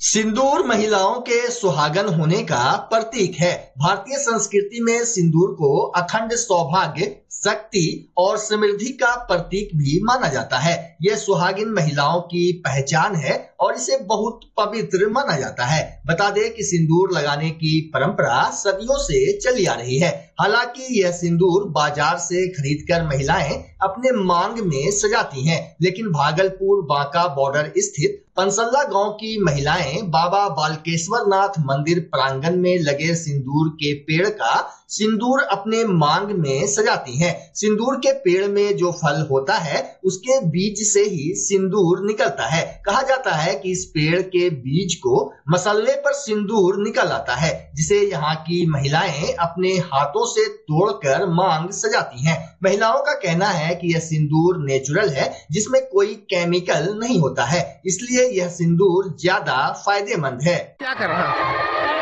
सिंदूर महिलाओं के सुहागन होने का प्रतीक है। भारतीय संस्कृति में सिंदूर को अखंड सौभाग्य, शक्ति और समृद्धि का प्रतीक भी माना जाता है। यह सुहागिन महिलाओं की पहचान है और इसे बहुत पवित्र माना जाता है। बता दें कि सिंदूर लगाने की परंपरा सदियों से चली आ रही है। हालांकि यह सिंदूर बाजार से खरीदकर महिलाएं अपने मांग में सजाती हैं, लेकिन भागलपुर बांका बॉर्डर स्थित पंसल्ला गांव की महिलाएं बाबा बालकेश्वर नाथ मंदिर प्रांगण में लगे सिंदूर के पेड़ का सिंदूर अपने मांग में सजाती हैं। सिंदूर के पेड़ में जो फल होता है उसके बीज से ही सिंदूर निकलता है। कहा जाता है कि इस पेड़ के बीज को मसलने पर सिंदूर निकल आता है, जिसे यहाँ की महिलाएं अपने हाथों से तोड़कर मांग सजाती हैं। महिलाओं का कहना है कि यह सिंदूर नेचुरल है, जिसमें कोई केमिकल नहीं होता है, इसलिए यह सिंदूर ज्यादा फायदेमंद है। क्या कर रहा है?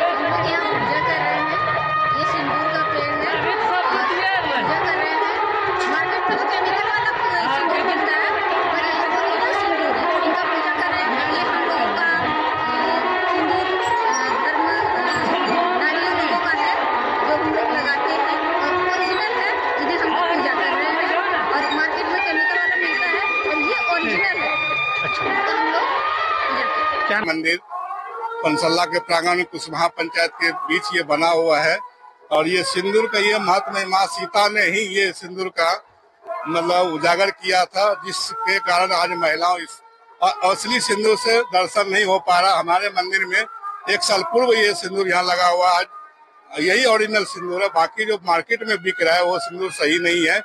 क्या मंदिर पंसल्ला के प्रांगण में कुशवाहा पंचायत के बीच ये बना हुआ है और ये सिंदूर का ये महत्व है। माँ सीता ने ही ये सिंदूर का मतलब उजागर किया था, जिसके कारण आज महिलाओं इस असली सिंदूर से दर्शन नहीं हो पा रहा। हमारे मंदिर में 1 साल पूर्व ये सिंदूर यहाँ लगा हुआ, आज यही ओरिजिनल सिंदूर है। बाकी जो मार्केट में बिक रहा है वो सिंदूर सही नहीं है।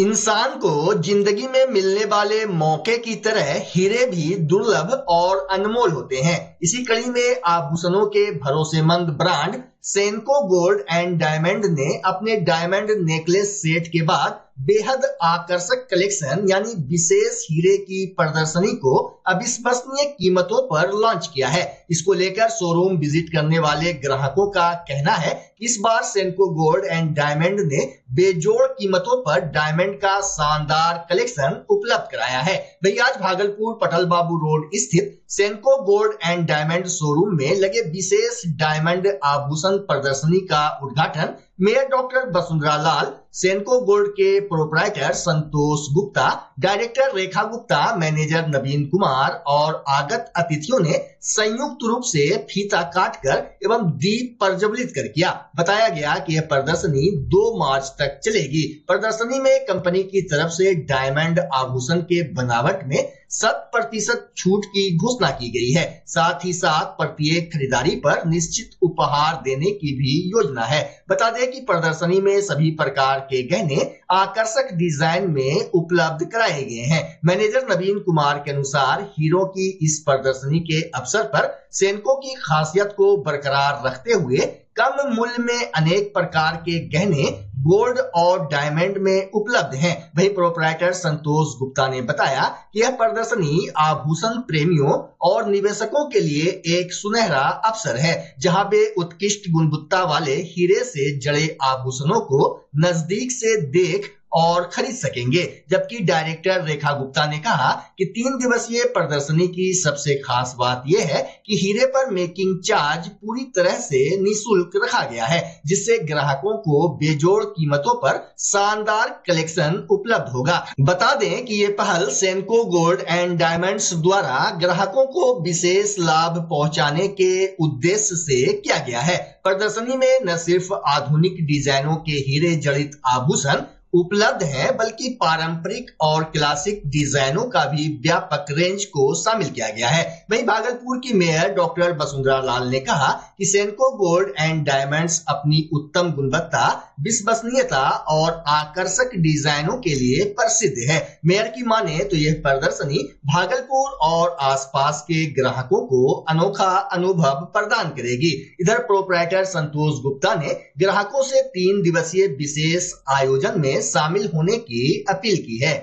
इंसान को जिंदगी में मिलने वाले मौके की तरह हीरे भी दुर्लभ और अनमोल होते हैं। इसी कड़ी में आभूषणों के भरोसेमंद ब्रांड सेनको गोल्ड एंड डायमंड ने अपने डायमंड नेकलेस सेट के बाद बेहद आकर्षक कलेक्शन यानी विशेष हीरे की प्रदर्शनी को अविश्वसनीय कीमतों पर लॉन्च किया है। इसको लेकर शोरूम विजिट करने वाले ग्राहकों का कहना है कि इस बार सेनको गोल्ड एंड डायमंड ने बेजोड़ कीमतों पर डायमंड का शानदार कलेक्शन उपलब्ध कराया है। भई आज भागलपुर पटल बाबू रोड स्थित सेनको गोल्ड एंड डायमंड शोरूम में लगे विशेष डायमंड आभूषण प्रदर्शनी का उद्घाटन मेयर डॉक्टर वसुंधरा लाल, सेनको गोल्ड के प्रोप्राइटर संतोष गुप्ता, डायरेक्टर रेखा गुप्ता, मैनेजर नवीन कुमार और आगत अतिथियों ने संयुक्त रूप से फीता काटकर एवं दीप प्रज्वलित कर किया। बताया गया कि यह प्रदर्शनी 2 मार्च तक चलेगी। प्रदर्शनी में कंपनी की तरफ से डायमंड आभूषण के बनावट में 100% छूट की घोषणा की गई है। साथ ही साथ प्रत्येक खरीदारी पर निश्चित उपहार देने की भी योजना है। बता दें कि प्रदर्शनी में सभी प्रकार के गहने आकर्षक डिजाइन में उपलब्ध कराए गए हैं। मैनेजर नवीन कुमार के अनुसार हीरो की इस प्रदर्शनी के अवसर पर सेनको की खासियत को बरकरार रखते हुए कम मूल्य में अनेक प्रकार के गहने गोल्ड और डायमंड में उपलब्ध हैं। वही प्रोप्राइटर संतोष गुप्ता ने बताया कि यह प्रदर्शनी आभूषण प्रेमियों और निवेशकों के लिए एक सुनहरा अवसर है, जहां वे उत्कृष्ट गुणवत्ता वाले हीरे से जड़े आभूषणों को नजदीक से देख और खरीद सकेंगे। जबकि डायरेक्टर रेखा गुप्ता ने कहा कि 3 दिवसीय प्रदर्शनी की सबसे खास बात यह है कि हीरे पर मेकिंग चार्ज पूरी तरह से निःशुल्क रखा गया है, जिससे ग्राहकों को बेजोड़ कीमतों पर शानदार कलेक्शन उपलब्ध होगा। बता दें कि ये पहल सेनको गोल्ड एंड डायमंड्स द्वारा ग्राहकों को विशेष लाभ पहुंचाने के उद्देश्य से किया गया है। प्रदर्शनी में न सिर्फ आधुनिक डिजाइनों के हीरे जड़ित आभूषण उपलब्ध है, बल्कि पारंपरिक और क्लासिक डिजाइनों का भी व्यापक रेंज को शामिल किया गया है। वहीं भागलपुर की मेयर डॉक्टर वसुंधरा लाल ने कहा कि सेनको गोल्ड एंड डायमंड्स अपनी उत्तम गुणवत्ता, विश्वसनीयता और आकर्षक डिजाइनों के लिए प्रसिद्ध है। मेयर की माने तो यह प्रदर्शनी भागलपुर और आसपास के ग्राहकों को अनोखा अनुभव प्रदान करेगी। इधर प्रोप्राइटर संतोष गुप्ता ने ग्राहकों से 3 दिवसीय विशेष आयोजन में शामिल होने की अपील की है।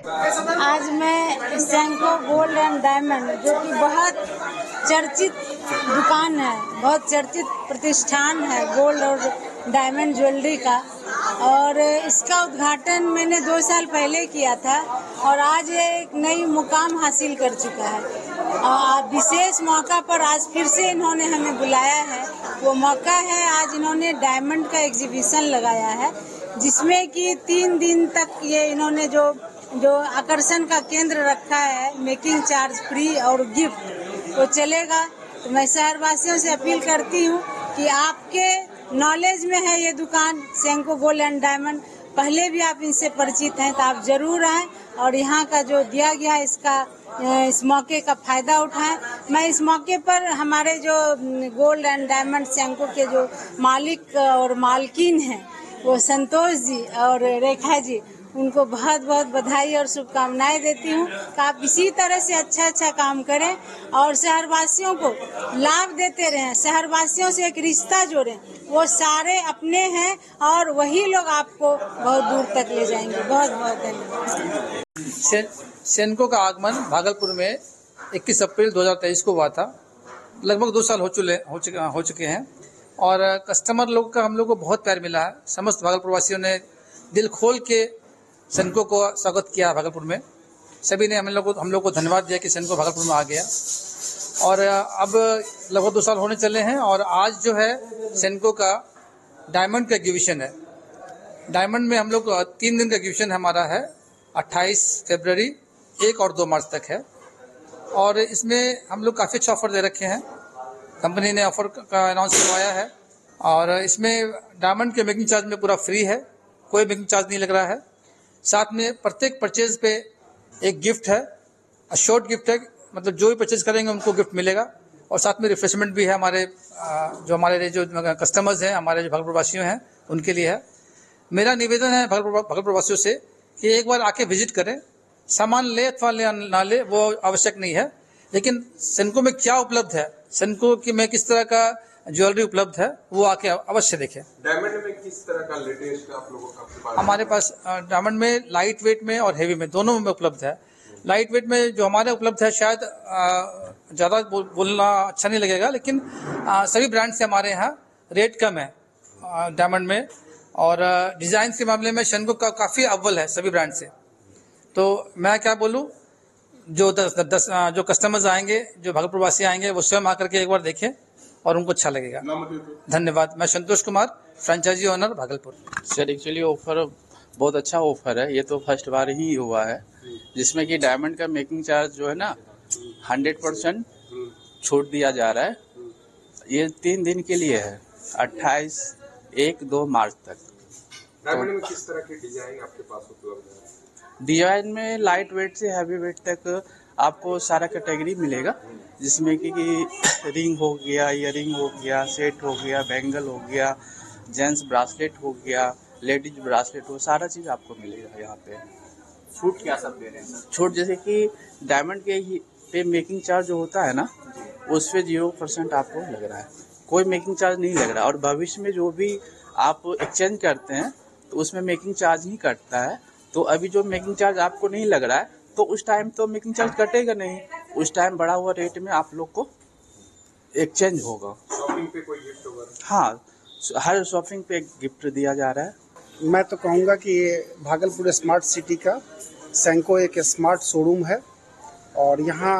आज मैं सेनको गोल्ड एंड डायमंड, जो कि बहुत चर्चित दुकान है, बहुत चर्चित प्रतिष्ठान है गोल्ड और डायमंड ज्वेलरी का, और इसका उद्घाटन मैंने 2 साल पहले किया था और आज ये एक नई मुकाम हासिल कर चुका है। विशेष मौका पर आज फिर से इन्होंने हमें बुलाया है। वो मौका है, आज इन्होंने डायमंड का एग्जीबिशन लगाया है, जिसमें कि 3 दिन तक ये इन्होंने जो आकर्षण का केंद्र रखा है, मेकिंग चार्ज फ्री और गिफ्ट, वो चलेगा। तो मैं शहरवासियों से अपील करती हूँ कि आपके नॉलेज में है ये दुकान सेंको गोल्ड एंड डायमंड, पहले भी आप इनसे परिचित हैं, तो आप जरूर आएं और यहाँ का जो दिया गया है इस मौके का फायदा उठाएं। मैं इस मौके पर हमारे जो गोल्ड एंड डायमंड सेंको के जो मालिक और मालकिन हैं, वो संतोष जी और रेखा जी, उनको बहुत बहुत बधाई और शुभकामनाएं देती हूँ कि आप इसी तरह से अच्छा काम करें और शहरवासियों को लाभ देते रहें, शहरवासियों से एक रिश्ता जोड़ें। वो सारे अपने हैं और वही लोग आपको बहुत दूर तक ले जाएंगे। बहुत बहुत धन्यवाद। सेंको का आगमन भागलपुर में 21 अप्रैल 2023 को हुआ था। लगभग 2 साल हो चुके हैं और कस्टमर लोग का हम लोग को बहुत प्यार मिला है। समस्त भागलपुर वासियों ने दिल खोल के सेंको को स्वागत किया भागलपुर में। सभी ने हम लोग को धन्यवाद दिया कि सेंको भागलपुर में आ गया और अब लगभग 2 साल होने चले हैं और आज जो है सेंको का डायमंड का एग्जीबिशन है। डायमंड में हम लोग 3 दिन का एग्जीबिशन हमारा है, 28 फरवरी, 1 और 2 मार्च तक है और इसमें हम लोग काफ़ी अच्छा ऑफर दे रखे हैं। कंपनी ने ऑफर का अनाउंस करवाया है और इसमें डायमंड के मेकिंग चार्ज में पूरा फ्री है, कोई मेकिंग चार्ज नहीं लग रहा है। साथ में प्रत्येक परचेज पे एक गिफ्ट है, शॉर्ट गिफ्ट है, मतलब जो भी परचेज करेंगे उनको गिफ्ट मिलेगा और साथ में रिफ्रेशमेंट भी है हमारे जो कस्टमर्स हैं, हमारे जो भागलपुर वासियों हैं उनके लिए है। मेरा निवेदन है भागलपुर वासियों से कि एक बार आके विजिट करें, सामान ले अथवा ना ले वो आवश्यक नहीं है, लेकिन सेंको में क्या उपलब्ध है, सेंको की में किस तरह का ज्वेलरी उपलब्ध है, वो आके अवश्य देखें। डायमंड में किस तरह का लेटेस्ट आप लोगों का? हमारे पास डायमंड में लाइट वेट में और हेवी में दोनों में उपलब्ध है। लाइट वेट में जो हमारे उपलब्ध है, शायद ज़्यादा बोलना अच्छा नहीं लगेगा, लेकिन सभी ब्रांड से हमारे यहाँ रेट कम है डायमंड में और डिज़ाइन के मामले में सेंको का काफ़ी अव्वल है सभी ब्रांड से। तो मैं क्या बोलूँ, जो कस्टमर्स आएंगे, जो भागलपुर वासी आएंगे, वो स्वयं आकर के एक बार देखें और उनको अच्छा लगेगा। धन्यवाद। मैं Santosh Kumar, franchisee owner Bhagalpur. Sir actually offer बहुत अच्छा ऑफर है, ये तो फर्स्ट बार ही हुआ है, जिसमें कि डायमंड का मेकिंग चार्ज जो है ना 100% छूट दिया जा रहा है। ये 3 दिन के लिए है, 28, 1, 2 मार्च तक। डायमंड में किस तरह के डिजाइन आपके पास उपलब्ध है? डिजाइन में लाइट वेट से हैवी वेट तक आपको सारा कैटेगरी मिलेगा, जिसमें कि रिंग हो गया, ईयरिंग हो गया, सेट हो गया, बैंगल हो गया, जेंट्स ब्रासलेट हो गया, लेडीज ब्रासलेट हो, सारा चीज़ आपको मिलेगा यहाँ पे। छूट क्या सब दे रहे हैं सर? छूट जैसे कि डायमंड के पे मेकिंग चार्ज जो होता है ना, उस पे 0% आपको लग रहा है, कोई मेकिंग चार्ज नहीं लग रहा है। और भविष्य में जो भी आप एक्सचेंज करते हैं तो उसमें मेकिंग चार्ज ही कटता है। तो अभी जो मेकिंग चार्ज आपको नहीं लग रहा है, तो उस टाइम तो मेकिंग चार्ज कटेगा नहीं, उस टाइम बढ़ा हुआ रेट में आप लोग को एक्सचेंज होगा। शॉपिंग पे कोई गिफ्ट होगा? हाँ, हर शॉपिंग पे गिफ्ट दिया जा रहा है। मैं तो कहूँगा कि भागलपुर स्मार्ट सिटी का सेंको एक स्मार्ट शोरूम है और यहाँ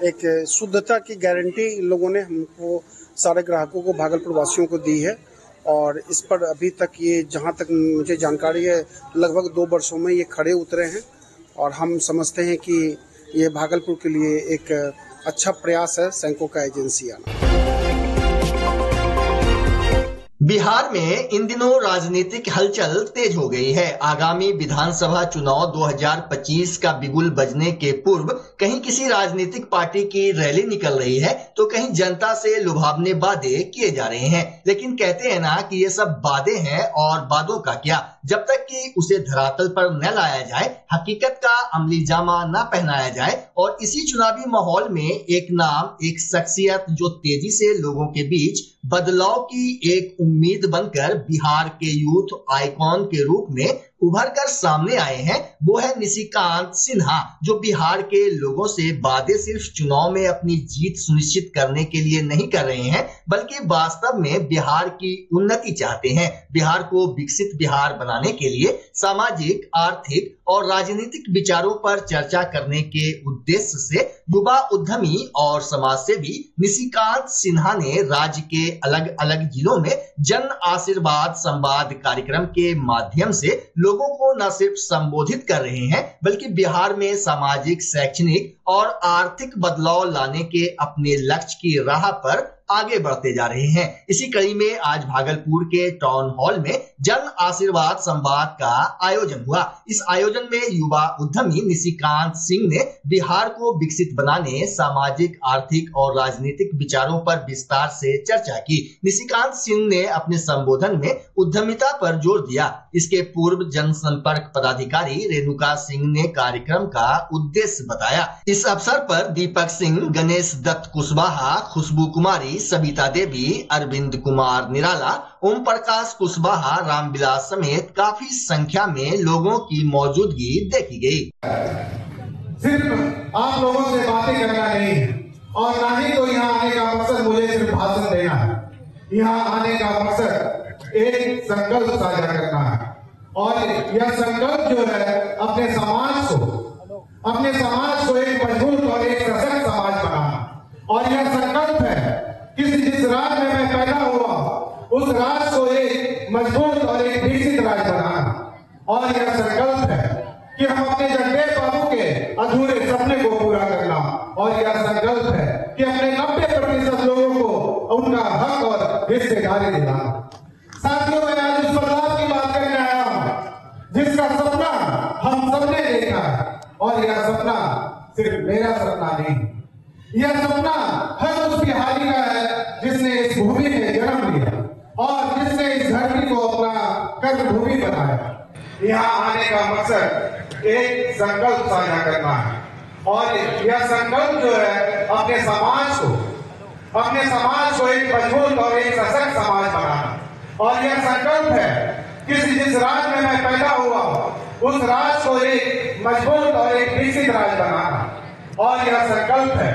एक शुद्धता की गारंटी इन लोगों ने हमको, सारे ग्राहकों को, भागलपुर वासियों को दी है और इस पर अभी तक ये, जहाँ तक मुझे जानकारी है, लगभग 2 वर्षों में ये खड़े उतरे हैं और हम समझते हैं कि ये भागलपुर के लिए एक अच्छा प्रयास है सेंको का एजेंसी आना। बिहार में इन दिनों राजनीतिक हलचल तेज हो गई है। आगामी विधानसभा चुनाव 2025 का बिगुल बजने के पूर्व कहीं किसी राजनीतिक पार्टी की रैली निकल रही है तो कहीं जनता से लुभावने वादे किए जा रहे हैं। लेकिन कहते हैं ना कि ये सब वादे हैं और वादों का क्या, जब तक कि उसे धरातल पर न लाया जाए, हकीकत का अमली जामा न पहनाया जाए। और इसी चुनावी माहौल में एक नाम, एक शख्सियत जो तेजी से लोगों के बीच बदलाव की एक उम्मीद बनकर बिहार के यूथ आइकॉन के रूप में उभर कर सामने आए हैं, वो है निशिकांत सिन्हा, जो बिहार के लोगों से वादे सिर्फ चुनाव में अपनी जीत सुनिश्चित करने के लिए नहीं कर रहे हैं, बल्कि वास्तव में बिहार की उन्नति चाहते हैं। बिहार को विकसित बिहार बनाने के लिए सामाजिक, आर्थिक और राजनीतिक विचारों पर चर्चा करने के उद्देश्य से युवा उद्यमी और समाजसेवी निशिकांत सिन्हा ने राज्य के अलग अलग जिलों में जन आशीर्वाद संवाद कार्यक्रम के माध्यम से लोगों को न सिर्फ संबोधित कर रहे हैं, बल्कि बिहार में सामाजिक, शैक्षणिक और आर्थिक बदलाव लाने के अपने लक्ष्य की राह पर आगे बढ़ते जा रहे हैं। इसी कड़ी में आज भागलपुर के टाउन हॉल में जन आशीर्वाद संवाद का आयोजन हुआ। इस आयोजन में युवा उद्यमी निशिकांत सिंह ने बिहार को विकसित बनाने, सामाजिक, आर्थिक और राजनीतिक विचारों पर विस्तार से चर्चा की। निशिकांत सिंह ने अपने संबोधन में उद्यमिता पर जोर दिया। इसके पूर्व जनसंपर्क पदाधिकारी रेणुका सिंह ने कार्यक्रम का उद्देश्य बताया। इस अवसर पर दीपक सिंह, गणेश दत्त कुशवाहा, खुशबू कुमारी, सबिता देवी, अरविंद कुमार निराला, ओम प्रकाश कुशवाहा, रामविलास समेत काफी संख्या में लोगों की मौजूदगी देखी गई। सिर्फ आप लोगों से बातें करना नहीं है और ना ही तो यहाँ आने का मकसद मुझे सिर्फ भाषण देना है। यहाँ आने का मकसद एक संकल्प साझा करना है और यह संकल्प जो है अपने समाज को एक मजबूत और एक सशक्त समाज बनाना। और यह संकल्प है जिस राज्य में मैं पैदा हुआ उस राज्य को एक मजबूत और एक विकसित राज्य बनाना। और यह संकल्प है कि हम अपने जगदेव बाबू के अधूरे सपने को पूरा करना। और यह संकल्प है कि अपने 90% लोगों को उनका हक और हिस्सेदारी दिलाना। साथियों, मैं आज उस बदलाव की बात करने आया हूँ जिसका सपना हम सबने देखा है। और यह सपना सिर्फ मेरा सपना नहीं, यह सपना हर उस बिहारी का है जिसने इस भूमि में जन्म लिया और जिसने इस धरती को अपना कर्मभूमि बनाया। यहाँ आने का मकसद एक संकल्प साझा करना है और यह संकल्प जो है अपने समाज को एक मजबूत और एक सशक्त समाज बनाना। और यह संकल्प है कि जिस राज्य में मैं पैदा हुआ उस राज्य को एक मजबूत और एक विकसित राज्य बनाना। और यह संकल्प है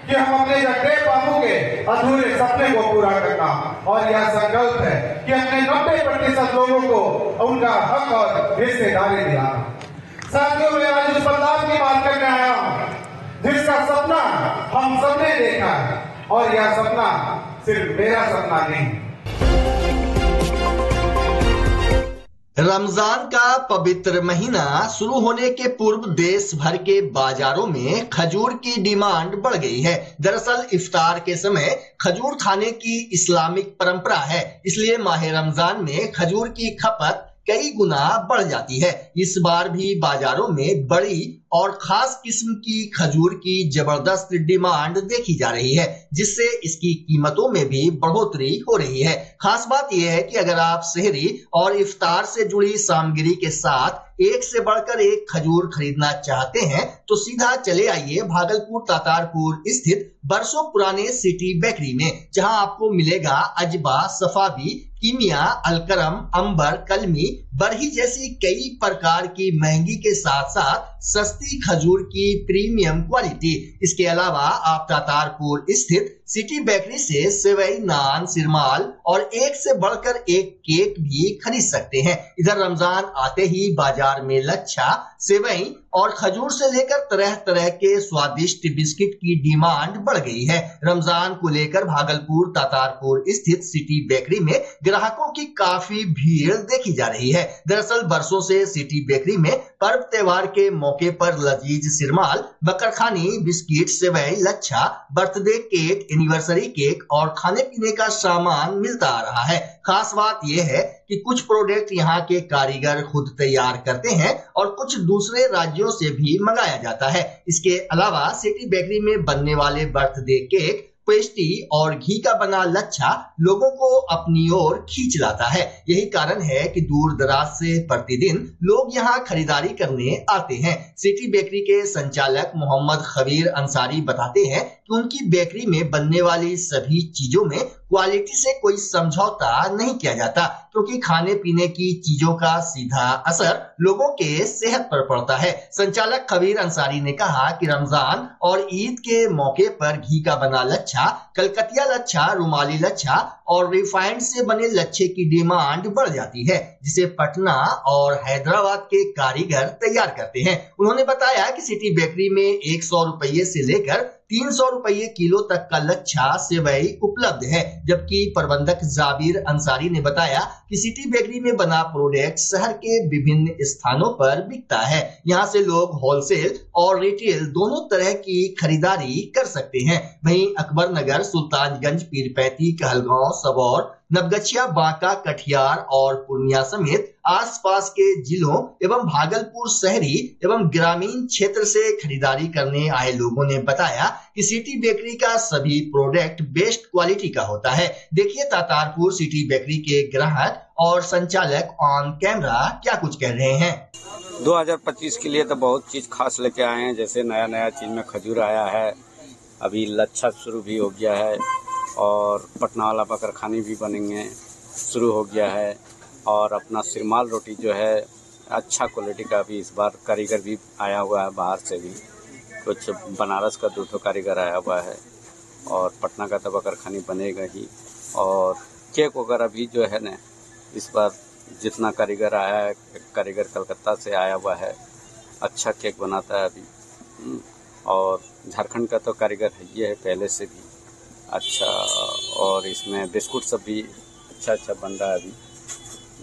कि हम अपने जगदेव बाबू के अधूरे सपने को पूरा करना। और यह संकल्प है कि अपने 90% लोगों को उनका हक और हिस्सेदारी दिलाना। साथियों, मैं आज उस बदलाव की बात करने आया हूँ जिसका सपना हम सबने देखा है। और यह सपना सिर्फ मेरा सपना नहीं। रमजान का पवित्र महीना शुरू होने के पूर्व देश भर के बाजारों में खजूर की डिमांड बढ़ गई है। दरअसल इफ्तार के समय खजूर खाने की इस्लामिक परंपरा है, इसलिए माह रमजान में खजूर की खपत कई गुना बढ़ जाती है। इस बार भी बाजारों में बड़ी और खास किस्म की खजूर की जबरदस्त डिमांड देखी जा रही है, जिससे इसकी कीमतों में भी बढ़ोतरी हो रही है। खास बात यह है कि अगर आप सहरी और इफ्तार से जुड़ी सामग्री के साथ एक से बढ़कर एक खजूर खरीदना चाहते हैं तो सीधा चले आइए भागलपुर तातारपुर स्थित बरसों पुराने सिटी बेकरी में, जहां आपको मिलेगा अजबा, सफावी, कीमिया, अलकरम, अंबर, कलमी, बरही जैसी कई प्रकार की महंगी के साथ साथ सस्ती खजूर की प्रीमियम क्वालिटी। इसके अलावा आप तातारपुर स्थित सिटी बेकरी से सेवई, नान, सिरमाल और एक से बढ़कर एक केक भी खरीद सकते हैं। इधर रमजान आते ही बाजार में लच्छा, सेवई और खजूर से लेकर तरह तरह के स्वादिष्ट बिस्किट की डिमांड बढ़ गई है। रमजान को लेकर भागलपुर तातारपुर स्थित सिटी बेकरी में ग्राहकों की काफी भीड़ देखी जा रही है। दरअसल बरसों से सिटी बेकरी में पर्व त्योहार के मौके पर लजीज सिरमाल, बकरखानी, बिस्किट, सेवई, लच्छा, बर्थडे केक, एनिवर्सरी केक और खाने पीने का सामान मिलता आ रहा है। खास बात यह है कि कुछ प्रोडक्ट यहाँ के कारीगर खुद तैयार करते हैं और कुछ दूसरे राज्यों से भी मंगाया जाता है। इसके अलावा सिटी बेकरी में बनने वाले बर्थडे केक, पेस्ट्री और घी का बना लच्छा लोगों को अपनी ओर खींच लाता है। यही कारण है कि दूर दराज से प्रतिदिन लोग यहाँ खरीदारी करने आते हैं। सिटी बेकरी के संचालक मोहम्मद खबीर अंसारी बताते हैं कि उनकी बेकरी में बनने वाली सभी चीजों में क्वालिटी से कोई समझौता नहीं किया जाता, क्योंकि खाने पीने की चीजों का सीधा असर लोगों के सेहत पर पड़ता है। संचालक खबीर अंसारी ने कहा कि रमजान और ईद के मौके पर घी का बना लच्छा, कलकतिया लच्छा, रुमाली लच्छा और रिफाइंड से बने लच्छे की डिमांड बढ़ जाती है, जिसे पटना और हैदराबाद के कारीगर तैयार करते हैं। उन्होंने बताया कि सिटी बेकरी में 100 रुपये से लेकर 300 रुपये किलो तक का लच्छा सेवई उपलब्ध है, जबकि प्रबंधक जाबिर अंसारी ने बताया कि सिटी बेकरी में बना प्रोडक्ट शहर के विभिन्न स्थानों पर बिकता है। यहाँ से लोग होलसेल और रिटेल दोनों तरह की खरीदारी कर सकते हैं। वहीं अकबर नगर, सुल्तानगंज, पीरपैंती, कहलगांव, सबौर, नवगछिया, बांका, कटिहार और पूर्णिया समेत आसपास के जिलों एवं भागलपुर शहरी एवं ग्रामीण क्षेत्र से खरीदारी करने आए लोगों ने बताया कि सिटी बेकरी का सभी प्रोडक्ट बेस्ट क्वालिटी का होता है। देखिए तातारपुर सिटी बेकरी के ग्राहक और संचालक ऑन कैमरा क्या कुछ कह रहे हैं। 2025 के लिए तो बहुत चीज खास लेके आए हैं, जैसे नया चीज में खजूर आया है, अभी लच्छा शुरू भी हो गया है और पटना वाला बकरखानी भी बनेंगे शुरू हो गया है, और अपना सिरमाल रोटी जो है अच्छा क्वालिटी का भी इस बार कारीगर भी आया हुआ है, बाहर से भी कुछ बनारस का 2 कारीगर आया हुआ है और पटना का तो बकरखानी बनेगा ही। और केक वगैरह भी जो है ना इस बार जितना कारीगर आया है, कारीगर कलकत्ता से आया हुआ है, अच्छा केक बनाता है अभी। और झारखंड का तो कारीगर है ये है पहले से भी अच्छा। और इसमें बिस्कुट सब भी अच्छा बन रहा है अभी।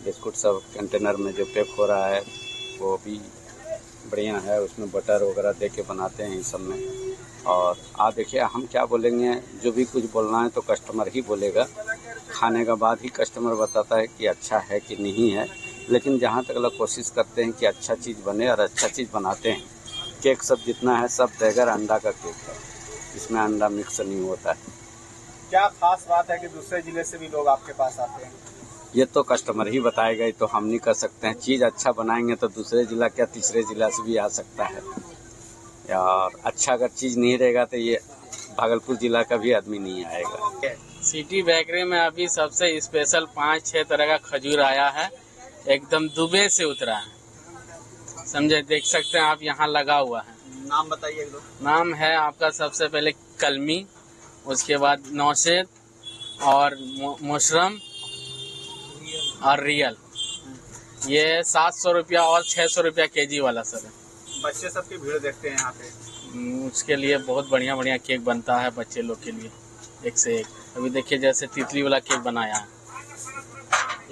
बिस्कुट सब कंटेनर में जो पैक हो रहा है वो भी बढ़िया है, उसमें बटर वगैरह दे के बनाते हैं इस सब में। और आप देखिए हम क्या बोलेंगे, जो भी कुछ बोलना है तो कस्टमर ही बोलेगा, खाने के बाद ही कस्टमर बताता है कि अच्छा है कि नहीं है। लेकिन जहाँ तक लोग कोशिश करते हैं कि अच्छा चीज़ बने और अच्छा चीज़ बनाते हैं। केक सब जितना है सब बगैर अंडा का केक है, इसमें अंडा मिक्स नहीं होता है। क्या खास बात है कि दूसरे जिले से भी लोग आपके पास आते हैं? ये तो कस्टमर ही बताएगा, तो हम नहीं कर सकते हैं। चीज़ अच्छा बनाएंगे तो दूसरे जिला क्या तीसरे जिला से भी आ सकता है। और अच्छा अगर चीज़ नहीं रहेगा तो ये भागलपुर जिला का भी आदमी नहीं आएगा। सिटी बेकरी में अभी सबसे स्पेशल 5-6 तरह का खजूर आया है, एकदम दुबई से उतरा है, समझे, देख सकते हैं आप, यहाँ लगा हुआ है। नाम बताइए एक दो। नाम है आपका सबसे पहले कलमी, उसके बाद नौशेद और मशरूम और रियल। ये 700 रुपया और 600 रुपया केजी वाला सर है। बच्चे सबकी भीड़ देखते हैं यहाँ पे। उसके लिए बहुत बढ़िया बढ़िया केक बनता है बच्चे लोग के लिए, एक से एक। अभी देखिए जैसे तितली वाला केक बनाया है,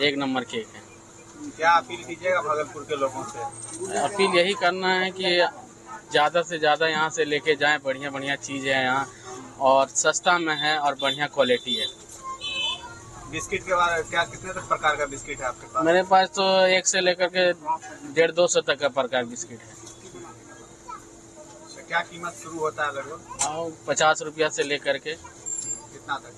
1 नंबर केक है। क्या अपील कीजिएगा भागलपुर के लोगों से? अपील यही करना है कि ज़्यादा से ज़्यादा यहाँ से लेके जाएं, बढ़िया बढ़िया चीज़ है यहाँ और सस्ता में है और बढ़िया क्वालिटी है। बिस्किट के बारे में क्या, कितने तक प्रकार का बिस्किट है आपके पास? मेरे पास तो 1 से लेकर के 150-200 तक का प्रकार बिस्किट है। क्या कीमत शुरू होता है लगभग? 50 रुपया से लेकर के कितना तक?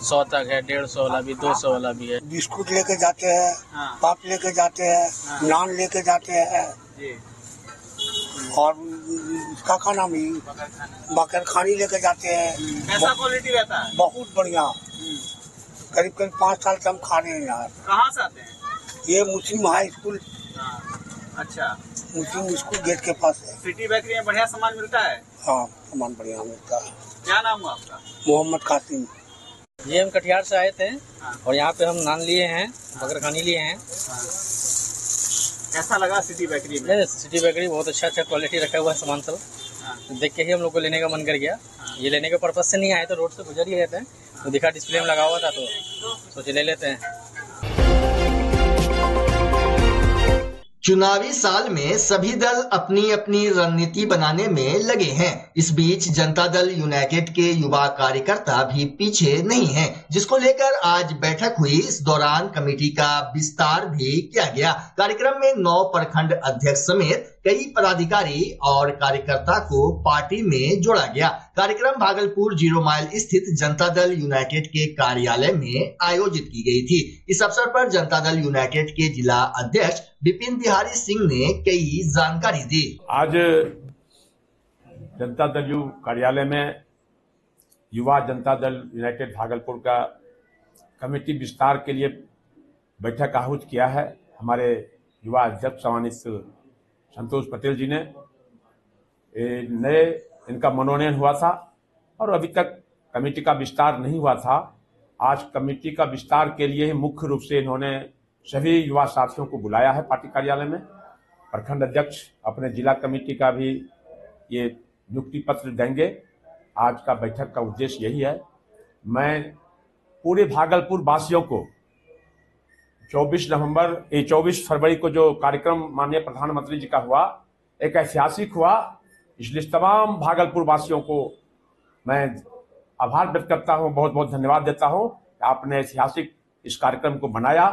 100 तक है, 150 वाला भी, 200 वाला भी है। बिस्कुट लेके जाते हैं, पाप लेके जाते हैं, नान लेके जाते हैं जी। और इसका का नाम ही बकरखानी लेके जाते हैं। कैसा क्वालिटी रहता है? बहुत बढ़िया, करीब 5 साल से हम खा रहे हैं यार। कहाँ से आते हैं? ये मुस्लिम हाई स्कूल। अच्छा, मुस्लिम स्कूल गेट के पास है। सिटी बेकरी में बढ़िया सामान मिलता है? हाँ, सामान बढ़िया मिलता है। क्या नाम हुआ आपका? मोहम्मद कासिम। ये हम कटिहार से आए थे और यहाँ पे हम नान लिए हैं, बकरखानी लिए हैं। कैसा लगा सिटी बेकरी में? सिटी बेकरी बहुत अच्छा क्वालिटी रखा हुआ है सामान सब, देख के ही हम लोग को लेने का मन कर गया। ये लेने के पर्पज से नहीं आए तो रोड से गुजर ही रहते हैं, तो दिखा डिस्प्ले में लगा हुआ था तो सोचे ले लेते हैं। चुनावी साल में सभी दल अपनी अपनी रणनीति बनाने में लगे हैं। इस बीच जनता दल यूनाइटेड के युवा कार्यकर्ता भी पीछे नहीं हैं, जिसको लेकर आज बैठक हुई। इस दौरान कमेटी का विस्तार भी किया गया। कार्यक्रम में 9 प्रखंड अध्यक्ष समेत कई पदाधिकारी और कार्यकर्ता को पार्टी में जोड़ा गया। कार्यक्रम भागलपुर 0 माइल स्थित जनता दल यूनाइटेड के कार्यालय में आयोजित की गई थी। इस अवसर पर जनता दल यूनाइटेड के जिला अध्यक्ष विपिन बिहारी सिंह ने कई जानकारी दी। आज जनता दल यू कार्यालय में युवा जनता दल यूनाइटेड भागलपुर का कमेटी विस्तार के लिए बैठक आहूत किया है। हमारे युवा अध्यक्ष सम्मानित संतोष पटेल जी ने इनका मनोनयन हुआ था और अभी तक कमेटी का विस्तार नहीं हुआ था। आज कमेटी का विस्तार के लिए ही मुख्य रूप से इन्होंने सभी युवा साथियों को बुलाया है पार्टी कार्यालय में। प्रखंड अध्यक्ष अपने जिला कमेटी का भी ये नियुक्ति पत्र देंगे। आज का बैठक का उद्देश्य यही है। मैं पूरे भागलपुर वासियों को 24 फरवरी को जो कार्यक्रम माननीय प्रधानमंत्री जी का हुआ, एक ऐतिहासिक हुआ, इसलिए तमाम भागलपुर वासियों को मैं आभार व्यक्त करता हूं, बहुत बहुत धन्यवाद देता हूं। आपने ऐतिहासिक इस कार्यक्रम को बनाया।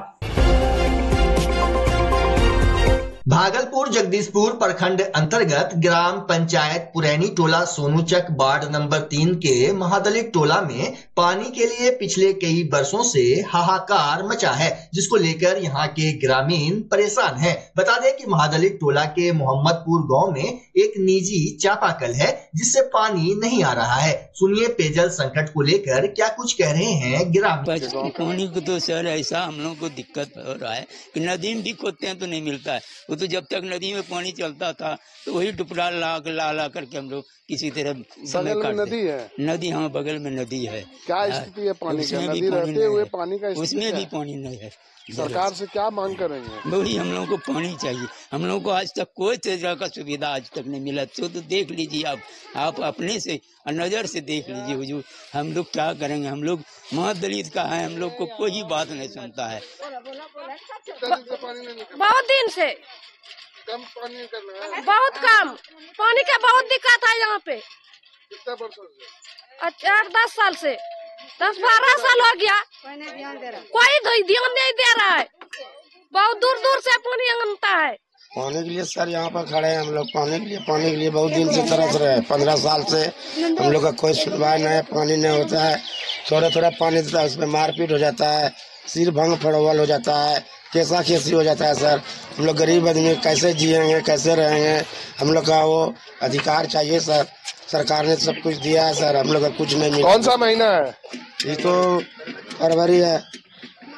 भागलपुर जगदीशपुर प्रखंड अंतर्गत ग्राम पंचायत पुरैनी टोला सोनूचक वार्ड नंबर 3 के महादलित टोला में पानी के लिए पिछले कई वर्षों से हाहाकार मचा है, जिसको लेकर यहां के ग्रामीण परेशान हैं। बता दें कि महादलित टोला के मोहम्मदपुर गांव में एक निजी चापाकल है जिससे पानी नहीं आ रहा है। सुनिए पेयजल संकट को लेकर क्या कुछ कह रहे हैं ग्रामीण। पानी को तो सर ऐसा हम लोग को दिक्कत हो रहा है कि नदी में भी खोदते हैं तो नहीं मिलता है। तो जब तक नदी में पानी चलता था तो वही टुपड़ा ला करके हम लोग किसी तरह समय काटते। नदी है, नदी हाँ बगल में नदी है। क्या स्थिति है पानी का? नदी रहते हुए पानी का उसमें भी पानी नहीं है। सरकार से क्या मांग करेंगे? वही हम लोगों को पानी चाहिए। हम लोगों को आज तक कोई तरह का सुविधा आज तक नहीं मिला। तो देख लीजिए आप अपने से नजर से देख लीजिए हुजूर, हम लोग क्या करेंगे। हम लोग महादलित का है, हम लोग को कोई बात नहीं सुनता है। बहुत दिन से कम पानी करना है, बहुत कम पानी का बहुत दिक्कत है यहाँ पे। कितना वर्षों से? 8-10 साल से, 10-12 साल हो गया। कोई ध्यान नहीं दे रहा है। बहुत दूर दूर से पानी आता है। पानी के लिए सर यहाँ पर खड़े हैं हम लोग। पानी के लिए बहुत दिन से तरस रहे हैं। 15 साल से हम लोग का कोई सुनवाई नहीं है। पानी नहीं होता है। थोड़ा पानी देता है उसमें मारपीट हो जाता है, सिर भंग फड़ोवल हो जाता है, कैसा कैसी हो जाता है। सर हम लोग गरीब आदमी कैसे जिएंगे, कैसे रहेंगे? हम लोग का वो अधिकार चाहिए सर। सरकार ने सब कुछ दिया है सर, हम लोग का कुछ नहीं मिला। कौन सा महीना है? ये तो फरवरी है।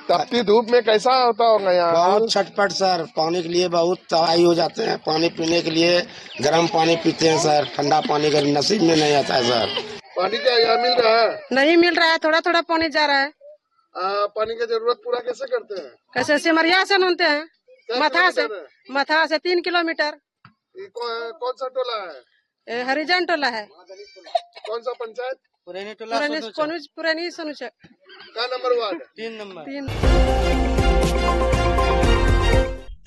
तपती धूप में कैसा होता होगा यहाँ? बहुत छटपट सर, पानी के लिए बहुत तबाही हो जाते हैं। पानी पीने के लिए गर्म पानी पीते हैं सर, ठंडा पानी का नसीब में नहीं आता है सर। पानी क्या यहाँ मिल रहा है? नहीं मिल रहा है, थोड़ा थोड़ा पानी जा रहा है। पानी की जरूरत पूरा कैसे करते हैं? कैसे सिमरिया से ढूंढते हैं, मथा से 3 किलोमीटर। कौन सा टोला है? हरिजन टोला है। कौन सा पंचायत? पुरैनी टोला, पुरैनी सोनूचक। क्या नंबर वार्ड? 3 नंबर।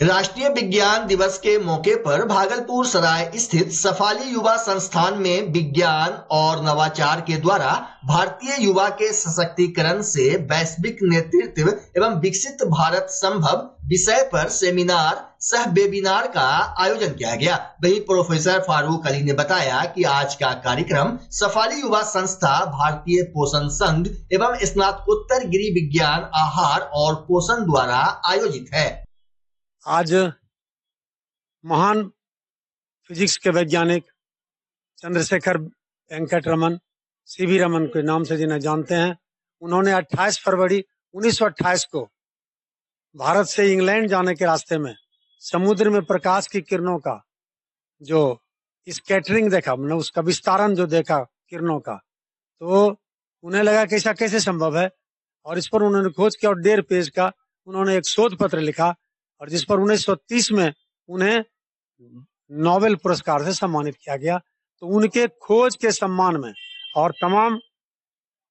राष्ट्रीय विज्ञान दिवस के मौके पर भागलपुर सराय स्थित सफाली युवा संस्थान में विज्ञान और नवाचार के द्वारा भारतीय युवा के सशक्तिकरण से वैश्विक नेतृत्व एवं विकसित भारत संभव विषय पर सेमिनार सह वेबिनार का आयोजन किया गया। वहीं प्रोफेसर फारूक अली ने बताया कि आज का कार्यक्रम सफाली युवा संस्था, भारतीय पोषण संघ एवं स्नातकोत्तर गृह विज्ञान, आहार और पोषण द्वारा आयोजित है। आज महान फिजिक्स के वैज्ञानिक चंद्रशेखर वेंकट रमन, सीवी रमन के नाम से जिन्हें जानते हैं, उन्होंने 28 फरवरी 1928 को भारत से इंग्लैंड जाने के रास्ते में समुद्र में प्रकाश की किरणों का जो स्कैटरिंग देखा, मतलब उसका विस्तारण जो देखा किरणों का, तो उन्हें लगा कि ऐसा कैसे संभव है। और इस पर उन्होंने खोज किया और 1.5 पेज का उन्होंने एक शोध पत्र लिखा और जिस पर 1930 में उन्हें नोबेल पुरस्कार से सम्मानित किया गया। तो उनके खोज के सम्मान में और तमाम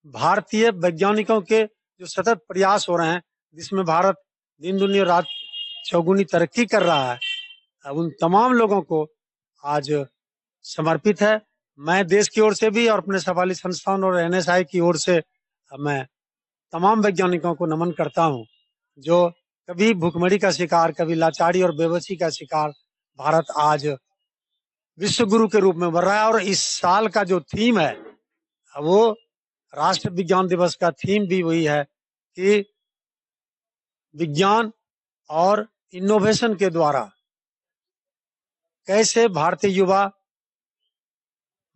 भारतीय वैज्ञानिकों के जो सतत प्रयास हो रहे हैं, जिसमें भारत दिन दुनिया रात चौगुनी तरक्की कर रहा है, उन तमाम लोगों को आज समर्पित है। मैं देश की ओर से भी और अपने सफाली संस्थान और NSI की ओर से मैं तमाम वैज्ञानिकों को नमन करता हूं, जो कभी भूखमरी का शिकार, कभी लाचारी और बेबसी का शिकार भारत आज विश्व गुरु के रूप में बढ़ रहा है। और इस साल का जो थीम है, वो राष्ट्रीय विज्ञान दिवस का थीम भी वही है कि विज्ञान और इनोवेशन के द्वारा कैसे भारतीय युवा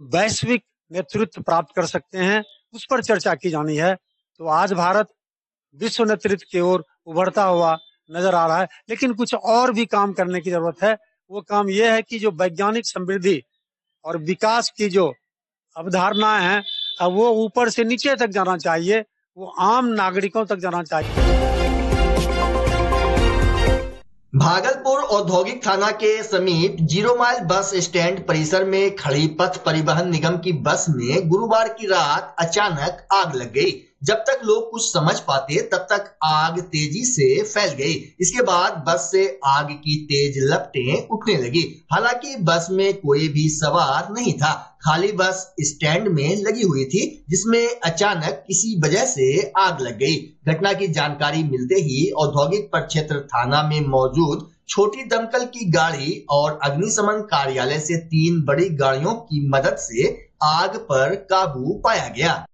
वैश्विक नेतृत्व प्राप्त कर सकते हैं, उस पर चर्चा की जानी है। तो आज भारत विश्व नेतृत्व की ओर उभरता हुआ नजर आ रहा है, लेकिन कुछ और भी काम करने की जरूरत है। वो काम ये है कि जो वैज्ञानिक समृद्धि और विकास की जो अवधारणाएं हैं, अब वो ऊपर से नीचे तक जाना चाहिए, वो आम नागरिकों तक जाना चाहिए। भागलपुर औद्योगिक थाना के समीप 0 माइल बस स्टैंड परिसर में खड़ी पथ परिवहन निगम की बस में गुरुवार की रात अचानक आग लग गई। जब तक लोग कुछ समझ पाते तब तक आग तेजी से फैल गई। इसके बाद बस से आग की तेज लपटें उठने लगी। हालांकि बस में कोई भी सवार नहीं था, खाली बस स्टैंड में लगी हुई थी, जिसमें अचानक किसी वजह से आग लग गई। घटना की जानकारी मिलते ही औद्योगिक प्रक्षेत्र थाना में मौजूद छोटी दमकल की गाड़ी और अग्निशमन कार्यालय से 3 बड़ी गाड़ियों की मदद से आग पर काबू पाया गया।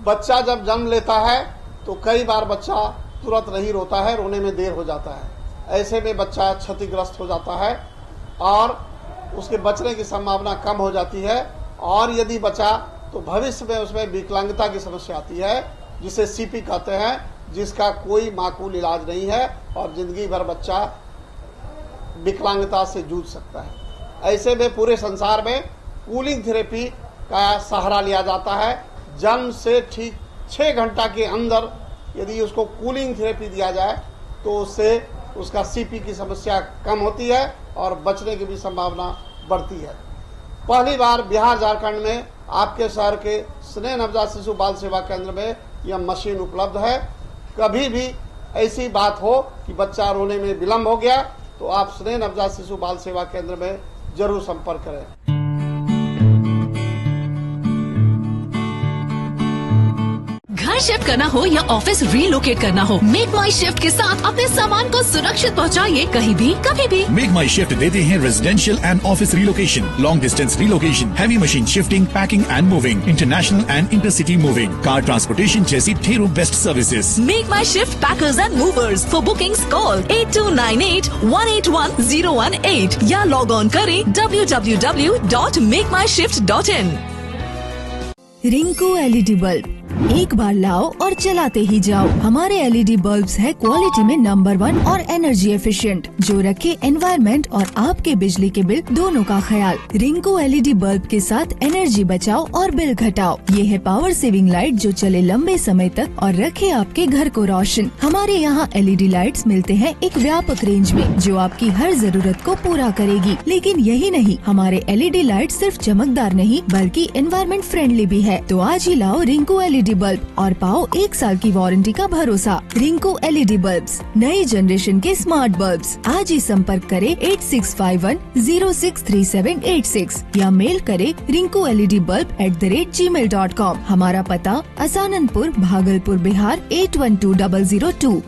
बच्चा जब जन्म लेता है तो कई बार बच्चा तुरंत नहीं रोता है, रोने में देर हो जाता है। ऐसे में बच्चा क्षतिग्रस्त हो जाता है और उसके बचने की संभावना कम हो जाती है। और यदि बचा तो भविष्य में उसमें विकलांगता की समस्या आती है, जिसे सीपी कहते हैं, जिसका कोई माकूल इलाज नहीं है और जिंदगी भर बच्चा विकलांगता से जूझ सकता है। ऐसे में पूरे संसार में कूलिंग थेरेपी का सहारा लिया जाता है। जन्म से ठीक 6 घंटा के अंदर यदि उसको कूलिंग थेरेपी दिया जाए तो उससे उसका सीपी की समस्या कम होती है और बचने की भी संभावना बढ़ती है। पहली बार बिहार झारखंड में आपके शहर के स्नेह नवजात शिशु बाल सेवा केंद्र में यह मशीन उपलब्ध है। कभी भी ऐसी बात हो कि बच्चा रोने में विलम्ब हो गया तो आप स्नेह नवजात शिशु बाल सेवा केंद्र में जरूर संपर्क करें। घर शिफ्ट करना हो या ऑफिस रीलोकेट करना हो, मेक माई शिफ्ट के साथ अपने सामान को सुरक्षित पहुंचाइए कहीं भी कभी भी। मेक माई शिफ्ट देते हैं residential and office relocation, long distance relocation, heavy machine shifting, packing and moving, international and intercity moving, car transportation जैसी ढेरों best services. Make my shift packers and movers. For bookings call 8298-181-018 या log on करें www.makemyshift.in। Rinku LED bulb एक बार लाओ और चलाते ही जाओ। हमारे एलईडी बल्ब्स है क्वालिटी में नंबर 1 और एनर्जी एफिशिएंट, जो रखे एनवायरनमेंट और आपके बिजली के बिल दोनों का ख्याल। रिंकू एलईडी बल्ब के साथ एनर्जी बचाओ और बिल घटाओ। ये है पावर सेविंग लाइट जो चले लंबे समय तक और रखे आपके घर को रोशन। हमारे यहाँ एलईडी लाइट्स मिलते हैं एक व्यापक रेंज में, जो आपकी हर जरूरत को पूरा करेगी। लेकिन यही नहीं, हमारे एलईडी लाइट सिर्फ चमकदार नहीं बल्कि एनवायरनमेंट फ्रेंडली भी है। तो आज ही लाओ रिंकू एलईडी बल्ब और पाओ 1 साल की वारंटी का भरोसा। रिंकू एलईडी बल्ब्स, नई जनरेशन के स्मार्ट बल्ब्स। आज ही संपर्क करें 8651063786 या मेल करें rinku.led.bulb@gmail.com। हमारा पता असाननपुर, भागलपुर, बिहार 812002।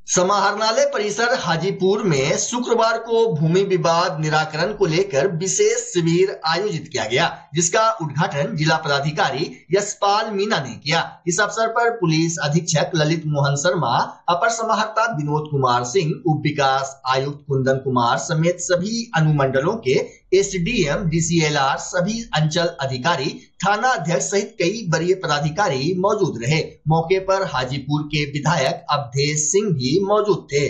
समाहरणालय परिसर हाजीपुर में शुक्रवार को भूमि विवाद निराकरण को लेकर विशेष शिविर आयोजित किया गया, जिसका उद्घाटन जिला पदाधिकारी यशपाल मीणा ने किया। इस अवसर पर पुलिस अधीक्षक ललित मोहन शर्मा, अपर समाहर्ता विनोद कुमार सिंह, उप विकास आयुक्त कुंदन कुमार समेत सभी अनुमंडलों के एसडीएम, डीसीएलआर, सभी अंचल अधिकारी, थाना अध्यक्ष सहित कई वरीय पदाधिकारी मौजूद रहे। मौके पर हाजीपुर के विधायक अवधेश सिंह भी मौजूद थे।